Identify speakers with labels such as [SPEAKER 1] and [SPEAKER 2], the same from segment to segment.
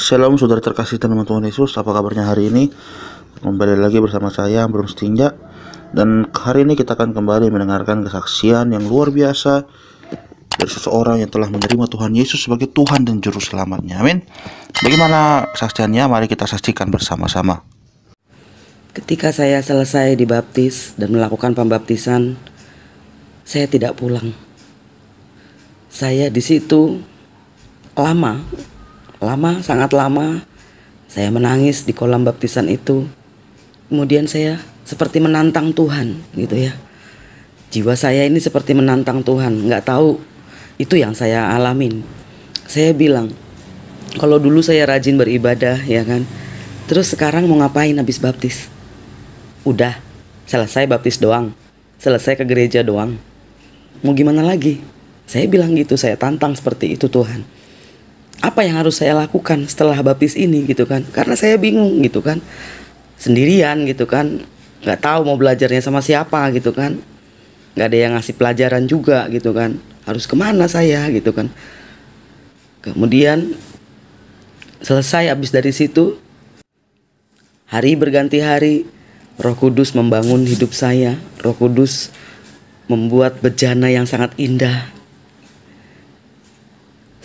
[SPEAKER 1] Shalom saudara terkasih dalam Tuhan Yesus, apa kabarnya hari ini? Kembali lagi bersama saya Bro Setinja. Dan hari ini kita akan kembali mendengarkan kesaksian yang luar biasa dari seseorang yang telah menerima Tuhan Yesus sebagai Tuhan dan Juru Selamatnya. Amin. Bagaimana kesaksiannya? Mari kita saksikan bersama-sama.
[SPEAKER 2] Ketika saya selesai dibaptis dan melakukan pembaptisan, saya tidak pulang. Saya di situ lama, sangat lama. Saya menangis di kolam baptisan itu. Kemudian saya seperti menantang Tuhan, gitu ya. Jiwa saya ini seperti menantang Tuhan. Nggak tahu, itu yang saya alamin. Saya bilang, kalau dulu saya rajin beribadah, ya kan. Terus sekarang mau ngapain habis baptis? Udah, selesai baptis doang, selesai ke gereja doang. Mau gimana lagi? Saya bilang gitu, saya tantang seperti itu Tuhan. Apa yang harus saya lakukan setelah baptis ini gitu kan? Karena saya bingung gitu kan, sendirian gitu kan, nggak tahu mau belajarnya sama siapa gitu kan, nggak ada yang ngasih pelajaran juga gitu kan, harus kemana saya gitu kan. Kemudian selesai habis dari situ, hari berganti hari, Roh Kudus membangun hidup saya. Roh Kudus membuat bejana yang sangat indah.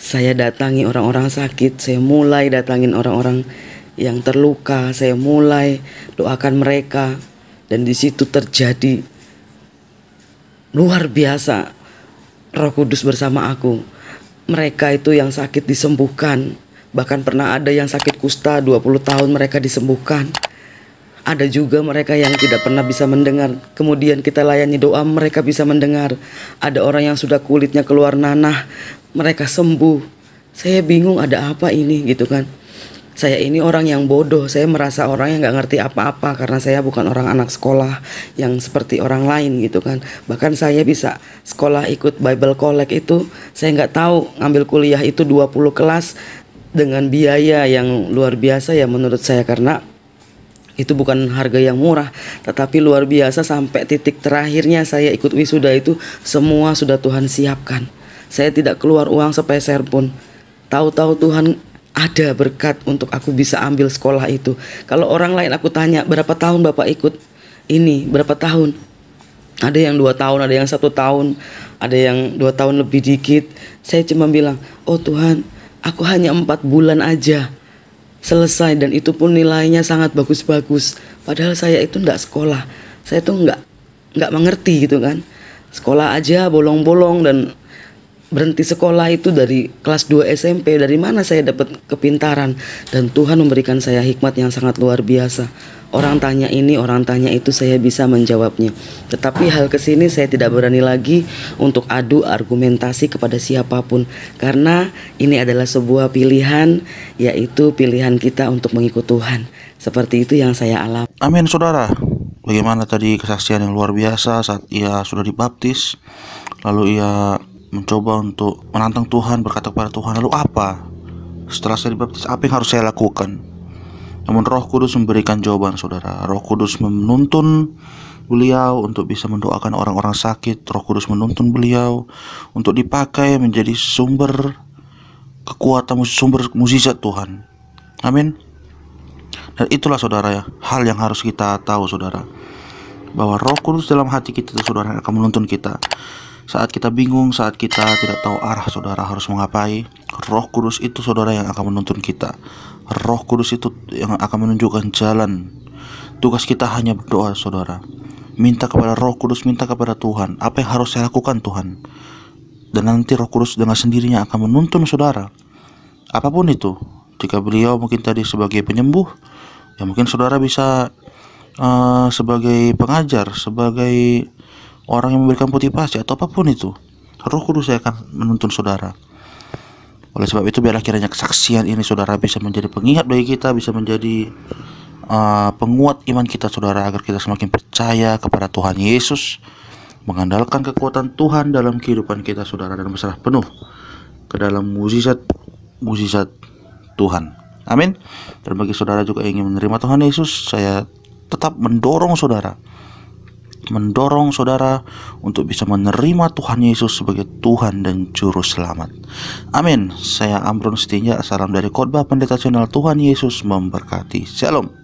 [SPEAKER 2] Saya datangi orang-orang sakit, saya mulai datangin orang-orang yang terluka, saya mulai doakan mereka, dan di situ terjadi luar biasa Roh Kudus bersama aku. Mereka itu yang sakit disembuhkan, bahkan pernah ada yang sakit kusta 20 tahun mereka disembuhkan. Ada juga mereka yang tidak pernah bisa mendengar, kemudian kita layani doa, mereka bisa mendengar. Ada orang yang sudah kulitnya keluar nanah, mereka sembuh. Saya bingung ada apa ini gitu kan. Saya ini orang yang bodoh, saya merasa orang yang gak ngerti apa-apa karena saya bukan orang anak sekolah yang seperti orang lain gitu kan. Bahkan saya bisa sekolah ikut Bible Collect itu, saya gak tahu ngambil kuliah itu 20 kelas dengan biaya yang luar biasa ya menurut saya, karena itu bukan harga yang murah, tetapi luar biasa. Sampai titik terakhirnya saya ikut wisuda itu semua sudah Tuhan siapkan. Saya tidak keluar uang sepeser pun. Tahu-tahu Tuhan ada berkat untuk aku bisa ambil sekolah itu. Kalau orang lain aku tanya, berapa tahun Bapak ikut ini? Berapa tahun? Ada yang 2 tahun, ada yang 1 tahun, ada yang 2 tahun lebih dikit. Saya cuma bilang, oh Tuhan, aku hanya 4 bulan aja selesai, dan itu pun nilainya sangat bagus-bagus. Padahal saya itu enggak sekolah, saya tuh enggak mengerti gitu kan. Sekolah aja bolong-bolong, dan berhenti sekolah itu dari kelas 2 SMP. Dari mana saya dapat kepintaran? Dan Tuhan memberikan saya hikmat yang sangat luar biasa. Orang tanya ini, orang tanya itu, saya bisa menjawabnya. Tetapi hal kesini saya tidak berani lagi untuk adu argumentasi kepada siapapun, karena ini adalah sebuah pilihan, yaitu pilihan kita untuk mengikut Tuhan. Seperti itu yang saya alami.
[SPEAKER 1] Amin saudara. Bagaimana tadi kesaksian yang luar biasa saat ia sudah dibaptis, lalu ia mencoba untuk menantang Tuhan, berkata kepada Tuhan, lalu apa? Setelah saya dibaptis, apa yang harus saya lakukan? Namun Roh Kudus memberikan jawaban saudara. Roh Kudus menuntun beliau untuk bisa mendoakan orang-orang sakit. Roh Kudus menuntun beliau untuk dipakai menjadi sumber kekuatan, sumber mukjizat Tuhan. Amin. Dan itulah saudara ya, hal yang harus kita tahu saudara, bahwa Roh Kudus dalam hati kita itu saudara akan menuntun kita. Saat kita bingung, saat kita tidak tahu arah saudara harus mengapai, Roh Kudus itu saudara yang akan menuntun kita. Roh Kudus itu yang akan menunjukkan jalan. Tugas kita hanya berdoa saudara, minta kepada Roh Kudus, minta kepada Tuhan, apa yang harus saya lakukan Tuhan. Dan nanti Roh Kudus dengan sendirinya akan menuntun saudara. Apapun itu, jika beliau mungkin tadi sebagai penyembuh, ya mungkin saudara bisa sebagai pengajar, sebagai orang yang memberikan motivasi, atau apapun itu, Roh Kudus akan menuntun saudara. Oleh sebab itu, biarlah kiranya kesaksian ini saudara bisa menjadi pengingat bagi kita, bisa menjadi penguat iman kita saudara, agar kita semakin percaya kepada Tuhan Yesus, mengandalkan kekuatan Tuhan dalam kehidupan kita saudara, dan berserah penuh ke dalam mukjizat Tuhan. Amin. Dan bagi saudara juga yang ingin menerima Tuhan Yesus, saya tetap mendorong saudara mendorong saudara untuk bisa menerima Tuhan Yesus sebagai Tuhan dan Juru Selamat. Amin. Saya Amron Setinja, salam dari Khotbah Pendeta Channel. Tuhan Yesus memberkati. Shalom.